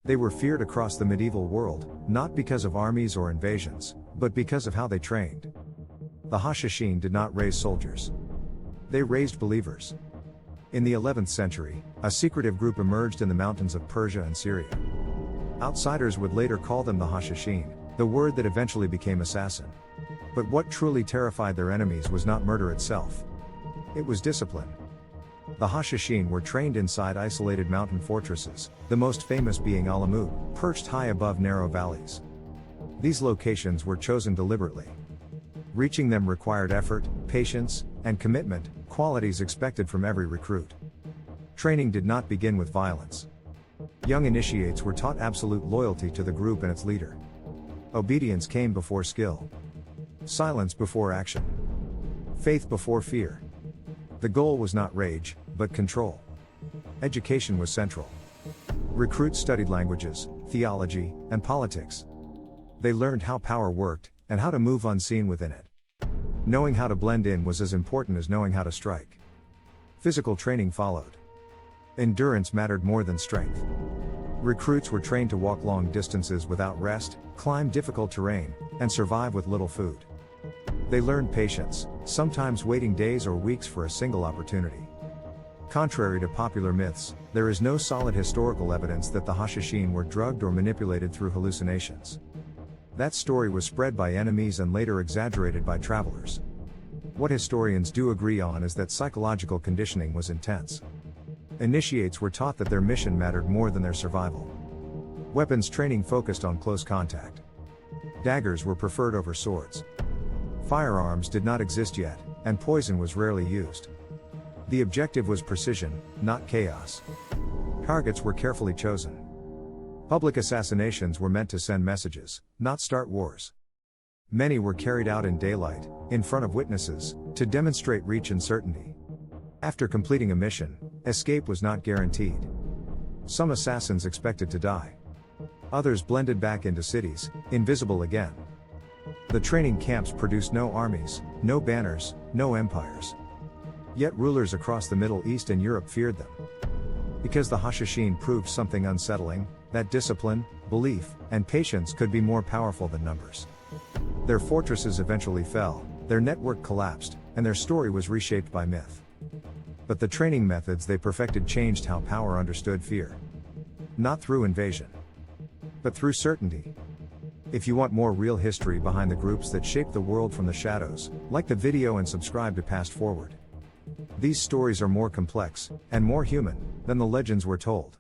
They were feared across the medieval world, not because of armies or invasions, but because of how they trained. The Hashshashin did not raise soldiers. They raised believers. In the 11th century, a secretive group emerged in the mountains of Persia and Syria. Outsiders would later call them the Hashshashin, the word that eventually became assassin. But what truly terrified their enemies was not murder itself. It was discipline. The Hashshashin were trained inside isolated mountain fortresses, the most famous being Alamut, perched high above narrow valleys. These locations were chosen deliberately. Reaching them required effort, patience, and commitment, qualities expected from every recruit. Training did not begin with violence. Young initiates were taught absolute loyalty to the group and its leader. Obedience came before skill. Silence before action. Faith before fear. The goal was not rage, but control. Education was central. Recruits studied languages, theology, and politics. They learned how power worked, and how to move unseen within it. Knowing how to blend in was as important as knowing how to strike. Physical training followed. Endurance mattered more than strength. Recruits were trained to walk long distances without rest, climb difficult terrain, and survive with little food. They learned patience, sometimes waiting days or weeks for a single opportunity. Contrary to popular myths, there is no solid historical evidence that the Hashshashin were drugged or manipulated through hallucinations. That story was spread by enemies and later exaggerated by travelers. What historians do agree on is that psychological conditioning was intense. Initiates were taught that their mission mattered more than their survival. Weapons training focused on close contact. Daggers were preferred over swords. Firearms did not exist yet, and poison was rarely used. The objective was precision, not chaos. Targets were carefully chosen. Public assassinations were meant to send messages, not start wars. Many were carried out in daylight, in front of witnesses, to demonstrate reach and certainty. After completing a mission, escape was not guaranteed. Some assassins expected to die. Others blended back into cities, invisible again. The training camps produced no armies, no banners, no empires. Yet rulers across the Middle East and Europe feared them. Because the Hashshashin proved something unsettling, that discipline, belief, and patience could be more powerful than numbers. Their fortresses eventually fell, their network collapsed, and their story was reshaped by myth. But the training methods they perfected changed how power understood fear. Not through invasion, but through certainty. If you want more real history behind the groups that shaped the world from the shadows, like the video and subscribe to Past Forward. These stories are more complex, and more human, than the legends we're told.